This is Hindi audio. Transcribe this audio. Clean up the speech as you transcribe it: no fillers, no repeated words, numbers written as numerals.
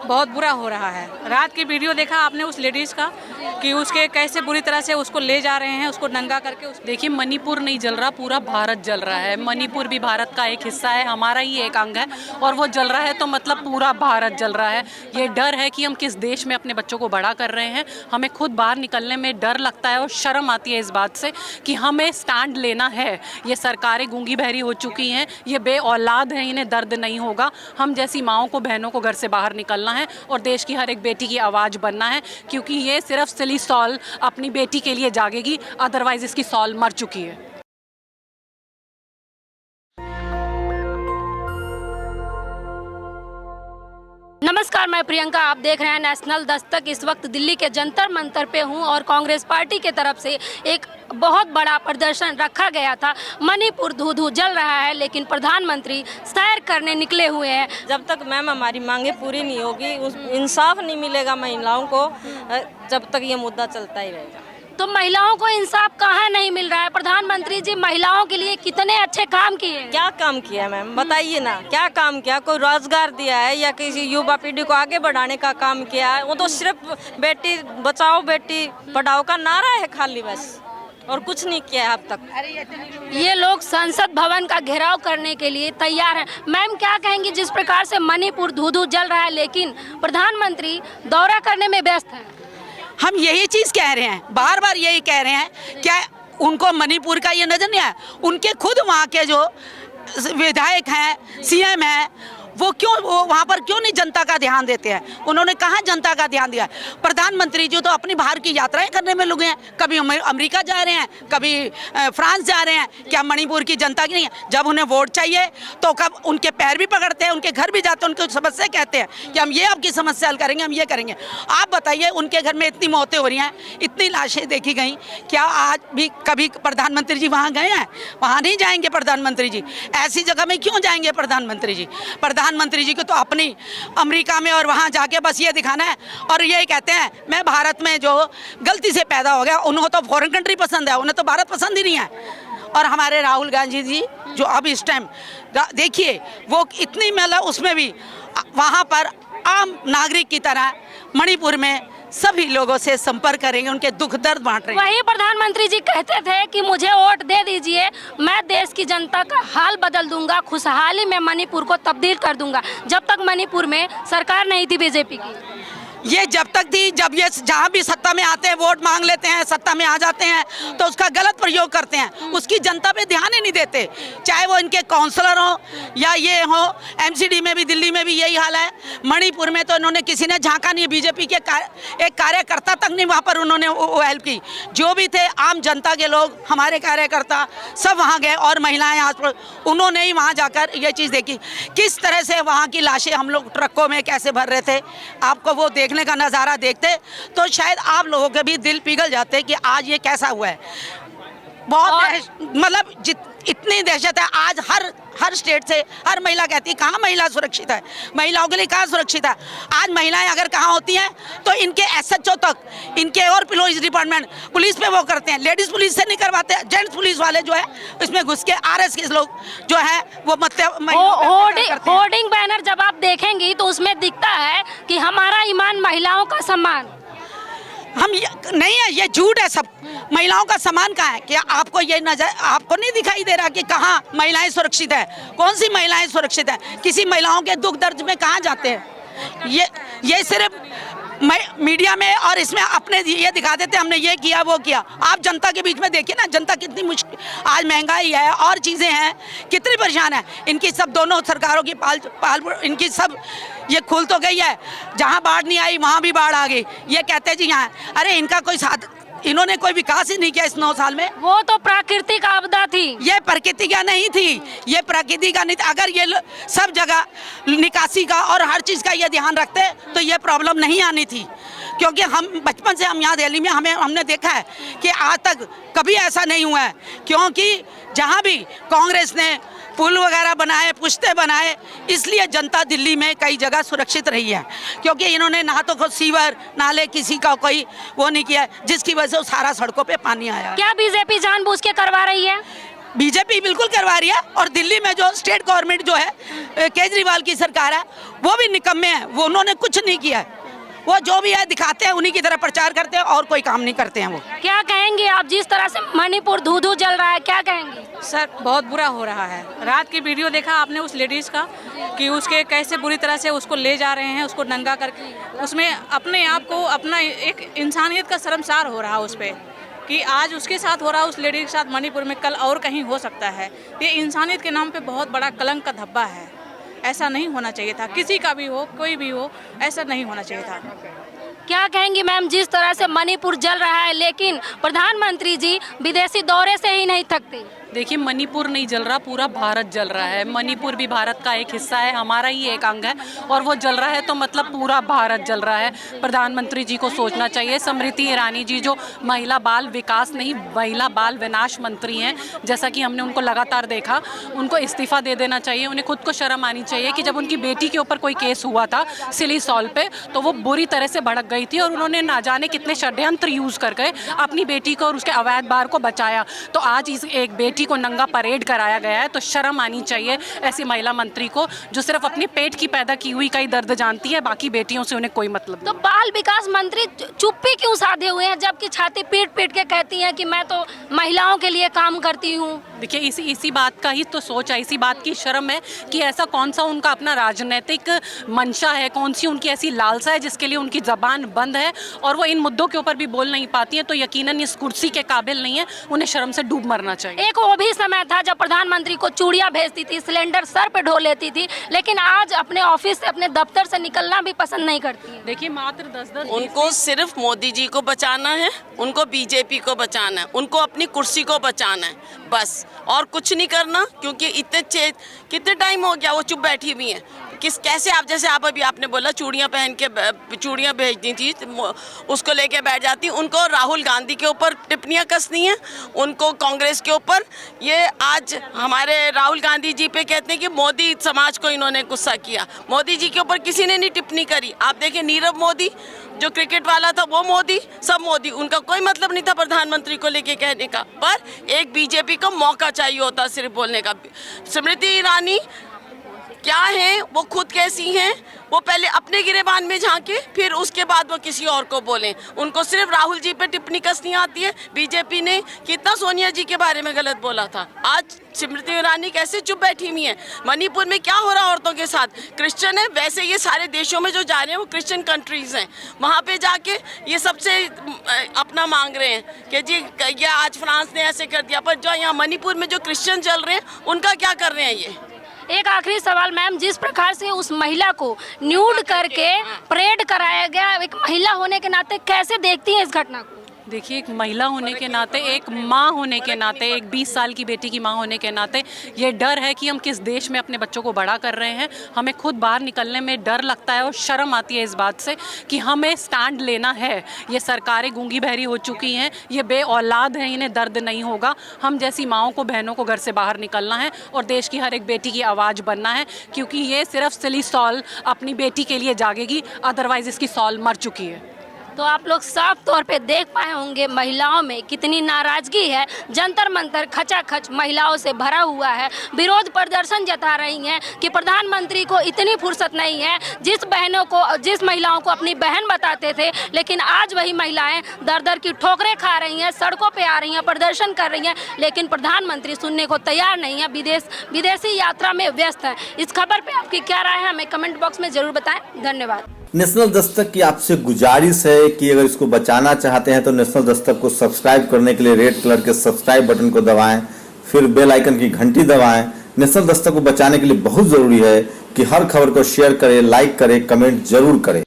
बहुत बुरा हो रहा है। रात की वीडियो देखा आपने उस लेडीज का कि उसके कैसे बुरी तरह से उसको ले जा रहे हैं, उसको नंगा करके। देखिए, मणिपुर नहीं जल रहा, पूरा भारत जल रहा है। मणिपुर भी भारत का एक हिस्सा है, हमारा ही एक अंग है, और वो जल रहा है तो मतलब पूरा भारत जल रहा है। ये डर है कि हम किस देश में अपने बच्चों को बड़ा कर रहे हैं। हमें खुद बाहर निकलने में डर लगता है और शर्म आती है इस बात से कि हमें स्टैंड लेना है। ये सरकारें गूंगी बहरी हो चुकी हैं, ये बे औलाद हैं, इन्हें दर्द नहीं होगा। हम जैसी माओं को, बहनों को घर से बाहर निकलना है और देश की हर एक बेटी की आवाज़ बनना है, क्योंकि ये सिर्फ सिली सॉल अपनी बेटी के लिए जागेगी, अदरवाइज इसकी सॉल मर चुकी है। नमस्कार, मैं प्रियंका, आप देख रहे हैं नेशनल दस्तक। इस वक्त दिल्ली के जंतर मंतर पे हूं और कांग्रेस पार्टी के तरफ से एक बहुत बड़ा प्रदर्शन रखा गया था। मणिपुर धू-धू जल रहा है, लेकिन प्रधानमंत्री सैर करने निकले हुए हैं। जब तक मैम हमारी मांगे पूरी नहीं होगी, उस इंसाफ नहीं मिलेगा महिलाओं को, जब तक ये मुद्दा चलता ही रहेगा। तो महिलाओं को इंसाफ कहाँ नहीं मिल रहा है? प्रधानमंत्री जी महिलाओं के लिए कितने अच्छे काम किए। क्या काम किया मैम, बताइए ना, क्या काम किया? कोई रोजगार दिया है या किसी युवा पीढ़ी को आगे बढ़ाने का काम किया है? वो तो सिर्फ बेटी बचाओ बेटी पढ़ाओ का नारा है खाली, बस, और कुछ नहीं किया है अब तक। ये लोग संसद भवन का घेराव करने के लिए तैयार हैं। मैम, क्या कहेंगी, जिस प्रकार से मणिपुर धू-धू जल रहा है लेकिन प्रधानमंत्री दौरा करने में व्यस्त हैं? हम यही चीज़ कह रहे हैं, बार बार यही कह रहे हैं। क्या उनको मणिपुर का ये नजर नहीं आया? उनके खुद वहाँ के जो विधायक हैं, सीएम हैं, वो वहाँ पर क्यों नहीं जनता का ध्यान देते हैं? उन्होंने कहाँ जनता का ध्यान दिया? प्रधानमंत्री जो तो अपनी बाहर की यात्राएं करने में लगे हैं, कभी अमेरिका जा रहे हैं, कभी फ्रांस जा रहे हैं। क्या मणिपुर की जनता की नहीं है? जब उन्हें वोट चाहिए तो कब उनके पैर भी पकड़ते हैं, उनके घर भी जाते हैं, उनकी समस्या कहते हैं कि हम ये आपकी समस्या हल करेंगे, हम ये करेंगे। आप बताइए, उनके घर में इतनी मौतें हो रही हैं, इतनी लाशें देखी गई, क्या आज भी कभी प्रधानमंत्री जी वहाँ गए हैं? वहाँ नहीं जाएंगे प्रधानमंत्री जी। ऐसी जगह में क्यों जाएंगे प्रधानमंत्री जी? प्रधानमंत्री जी को तो अपनी अमेरिका में और वहाँ जाके बस ये दिखाना है और यही कहते हैं मैं भारत में जो गलती से पैदा हो गया। उन्हें तो फॉरेन कंट्री पसंद है, उन्हें तो भारत पसंद ही नहीं है। और हमारे राहुल गांधी जी जो अब इस टाइम देखिए, वो इतनी मतलब उसमें भी वहाँ पर आम नागरिक की तरह मणिपुर में सभी लोगों से संपर्क करेंगे, उनके दुख दर्द बांट रहे हैं। वही प्रधानमंत्री जी कहते थे कि मुझे वोट दे दीजिए, मैं देश की जनता का हाल बदल दूंगा, खुशहाली में मणिपुर को तब्दील कर दूंगा। जब तक मणिपुर में सरकार नहीं थी बीजेपी की, ये जब तक थी, जब ये जहाँ भी सत्ता में आते हैं वोट मांग लेते हैं, सत्ता में आ जाते हैं तो उसका गलत प्रयोग करते हैं, उसकी जनता पे ध्यान ही नहीं देते। चाहे वो इनके काउंसलर हो या ये हो, एमसीडी में भी, दिल्ली में भी यही हाल है। मणिपुर में तो इन्होंने किसी ने झांका नहीं, बीजेपी के एक कार्यकर्ता तक नहीं वहाँ पर उन्होंने वो हेल्प की। जो भी थे आम जनता के लोग, हमारे कार्यकर्ता सब वहाँ गए और महिलाएँ आज उन्होंने ही वहाँ जाकर ये चीज़ देखी, किस तरह से वहाँ की लाशें हम लोग ट्रकों में कैसे भर रहे थे। आपको वो देखने का नज़ारा देखते तो शायद आप लोगों के भी दिल पिघल जाते कि आज ये कैसा हुआ है। बहुत मतलब इतनी दहशत है आज। हर स्टेट से हर महिला कहती है कहाँ महिला सुरक्षित है, महिलाओं के लिए कहाँ सुरक्षित है। आज महिलाएं अगर कहाँ होती हैं तो इनके एसएचओ तक, इनके और पुलिस डिपार्टमेंट पुलिस पे वो करते हैं, लेडीज पुलिस से नहीं करवाते। जेंट्स पुलिस वाले जो है इसमें घुस के आरएस के लोग जो है वो होर्डिंग बैनर जब आप देखेंगी तो उसमें दिखता है कि हमारा ईमान, महिलाओं का सम्मान। हम नहीं है, ये झूठ है। सब महिलाओं का सम्मान कहाँ है? क्या आपको ये नजर, आपको नहीं दिखाई दे रहा कि कहाँ महिलाएं सुरक्षित है? कौन सी महिलाएं सुरक्षित है? किसी महिलाओं के दुख दर्द में कहाँ जाते हैं? ये सिर्फ मीडिया में और इसमें अपने ये दिखा देते हमने ये किया वो किया। आप जनता के बीच में देखिए ना, जनता कितनी मुश्किल, आज महंगाई है और चीज़ें हैं, कितनी परेशान है। इनकी सब दोनों सरकारों की पाल इनकी सब ये खुल तो गई है। जहाँ बाढ़ नहीं आई वहाँ भी बाढ़ आ गई। ये कहते जी यहाँ, अरे इनका कोई साथ, इन्होंने कोई विकास ही नहीं किया इस 9 साल में। वो तो प्राकृतिक आपदा थी, ये प्रकृति का नहीं थी, ये प्रकृति का नहीं। अगर ये सब जगह निकासी का और हर चीज़ का ये ध्यान रखते तो ये प्रॉब्लम नहीं आनी थी। क्योंकि हम बचपन से हम यहाँ दिल्ली में हमने देखा है कि आज तक कभी ऐसा नहीं हुआ है। क्योंकि जहाँ भी कांग्रेस ने पुल वगैरह बनाए, पुश्ते बनाए, इसलिए जनता दिल्ली में कई जगह सुरक्षित रही है। क्योंकि इन्होंने ना तो खुद सीवर नाले किसी का कोई वो नहीं किया, जिसकी वजह से सारा सड़कों पे पानी आया। क्या बीजेपी जानबूझ के करवा रही है? बीजेपी बिल्कुल करवा रही है, और दिल्ली में जो स्टेट गवर्नमेंट जो है केजरीवाल की सरकार है वो भी निकम्मे हैं, वो उन्होंने कुछ नहीं किया है। वो जो भी है दिखाते हैं, उन्हीं की तरह प्रचार करते हैं और कोई काम नहीं करते हैं वो। क्या कहेंगे आप, जिस तरह से मणिपुर धू धू जल रहा है, क्या कहेंगे? सर बहुत बुरा हो रहा है। रात की वीडियो देखा आपने उस लेडीज़ का कि उसके कैसे बुरी तरह से उसको ले जा रहे हैं, उसको नंगा करके। उसमें अपने आप को, अपना एक इंसानियत का शर्मसार हो रहा उस पर कि आज उसके साथ हो रहा, उस लेडी के साथ मणिपुर में, कल और कहीं हो सकता है। ये इंसानियत के नाम पे बहुत बड़ा कलंक का धब्बा है। ऐसा नहीं होना चाहिए था, किसी का भी हो, कोई भी हो, ऐसा नहीं होना चाहिए था। क्या कहेंगी मैम, जिस तरह से मणिपुर जल रहा है लेकिन प्रधानमंत्री जी विदेशी दौरे से ही नहीं थकते? देखिए, मणिपुर नहीं जल रहा, पूरा भारत जल रहा है। मणिपुर भी भारत का एक हिस्सा है, हमारा ही एक अंग है, और वो जल रहा है तो मतलब पूरा भारत जल रहा है। प्रधानमंत्री जी को सोचना चाहिए। स्मृति ईरानी जी जो महिला बाल विकास नहीं, महिला बाल विनाश मंत्री हैं, जैसा कि हमने उनको लगातार देखा, उनको इस्तीफा दे देना चाहिए। उन्हें खुद को शर्म आनी चाहिए कि जब उनकी बेटी के ऊपर कोई केस हुआ था सिली सॉल पे, तो वो बुरी तरह से भड़क गई थी और उन्होंने ना जाने कितने षड्यंत्र यूज करके अपनी बेटी को और उसके अवैध बार को बचाया। तो आज इस एक बेटी को नंगा परेड कराया गया है, तो शर्म आनी चाहिए ऐसी महिला मंत्री को, जो सिर्फ अपने पेट की पैदा की हुई का ही दर्द जानती है, बाकी बेटियों से उन्हें कोई मतलब नहीं। तो बाल विकास मंत्री चुप्पी क्यों साधे हुए हैं, जबकि छाती पीट पीट के कहती हैं कि मैं तो महिलाओं के लिए काम करती हूँ? देखिए, इसी बात का ही तो सोच है, इसी बात की शर्म है कि ऐसा कौन सा उनका अपना राजनीतिक मंशा है, कौन सी उनकी ऐसी लालसा है जिसके लिए उनकी जबान बंद है और वो इन मुद्दों के ऊपर भी बोल नहीं पाती है। तो यकीनन इस कुर्सी के काबिल नहीं है, उन्हें शर्म से डूब मरना चाहिए। एक वो भी समय था जब प्रधानमंत्री को चूड़ियां भेजती थी, सिलेंडर सर पे ढो लेती थी, लेकिन आज अपने ऑफिस से, अपने दफ्तर से निकलना भी पसंद नहीं करती है। देखिए, मात्र 10-10 उनको सिर्फ मोदी जी को बचाना है, उनको बीजेपी को बचाना है, उनको अपनी कुर्सी को बचाना है, बस, और कुछ नहीं करना। क्योंकि कितने टाइम हो गया वो चुप बैठी हुई हैं। कैसे आप, जैसे आप अभी आपने बोला चूड़ियां पहन के, चूड़ियां भेजनी थी, उसको लेके बैठ जाती। उनको राहुल गांधी के ऊपर टिप्पणियां कसनी है, उनको कांग्रेस के ऊपर। ये आज हमारे राहुल गांधी जी पे कहते हैं कि मोदी समाज को इन्होंने गुस्सा किया। मोदी जी के ऊपर किसी ने नहीं टिप्पणी करी। आप देखिए, नीरव मोदी जो क्रिकेट वाला था वो मोदी, सब मोदी, उनका कोई मतलब नहीं था प्रधानमंत्री को लेके कहने का, पर एक बीजेपी को मौका चाहिए होता सिर्फ बोलने का। स्मृति ईरानी क्या है, वो खुद कैसी हैं, वो पहले अपने गिरेबान में झांके, फिर उसके बाद वो किसी और को बोलें। उनको सिर्फ राहुल जी पे टिप्पणी कसनी आती है। बीजेपी ने कितना सोनिया जी के बारे में गलत बोला था, आज स्मृति ईरानी कैसे चुप बैठी हुई है। मणिपुर में क्या हो रहा है औरतों के साथ, क्रिश्चियन है, वैसे ये सारे देशों में जो जा रहे हैं वो क्रिश्चियन कंट्रीज हैं, वहाँ पे जाके ये सबसे अपना मांग रहे हैं कि जी ये आज फ्रांस ने ऐसे कर दिया, पर जो यहाँ मणिपुर में जो क्रिश्चियन चल रहे हैं उनका क्या कर रहे हैं ये। एक आखिरी सवाल मैम, जिस प्रकार से उस महिला को न्यूड करके परेड कराया गया, एक महिला होने के नाते कैसे देखती हैं इस घटना को? देखिए, एक महिला होने के नाते, एक माँ होने के नाते, एक 20 साल की बेटी की माँ होने के नाते ये डर है कि हम किस देश में अपने बच्चों को बड़ा कर रहे हैं। हमें खुद बाहर निकलने में डर लगता है और शर्म आती है इस बात से कि हमें स्टैंड लेना है। ये सरकारें गूंगी बहरी हो चुकी हैं, ये बे औलाद हैं, इन्हें दर्द नहीं होगा। हम जैसी माँओं को, बहनों को घर से बाहर निकलना है और देश की हर एक बेटी की आवाज़ बनना है, क्योंकि ये सिर्फ सिली सॉल अपनी बेटी के लिए जागेगी, अदरवाइज इसकी सॉल मर चुकी है। तो आप लोग साफ तौर पे देख पाए होंगे महिलाओं में कितनी नाराजगी है। जंतर मंतर खचाखच महिलाओं से भरा हुआ है, विरोध प्रदर्शन जता रही हैं कि प्रधानमंत्री को इतनी फुर्सत नहीं है। जिस महिलाओं को अपनी बहन बताते थे, लेकिन आज वही महिलाएं दर दर की ठोकरें खा रही हैं, सड़कों पे आ रही हैं, प्रदर्शन कर रही हैं, लेकिन प्रधानमंत्री सुनने को तैयार नहीं है, विदेशी यात्रा में व्यस्त है। इस खबर पर आपकी क्या राय है, हमें कमेंट बॉक्स में जरूर बताएं। धन्यवाद। नेशनल दस्तक की आपसे गुजारिश है कि अगर इसको बचाना चाहते हैं तो नेशनल दस्तक को सब्सक्राइब करने के लिए रेड कलर के सब्सक्राइब बटन को दबाएं, फिर बेल आइकन की घंटी दबाएं। नेशनल दस्तक को बचाने के लिए बहुत जरूरी है कि हर खबर को शेयर करें, लाइक करें, कमेंट जरूर करें।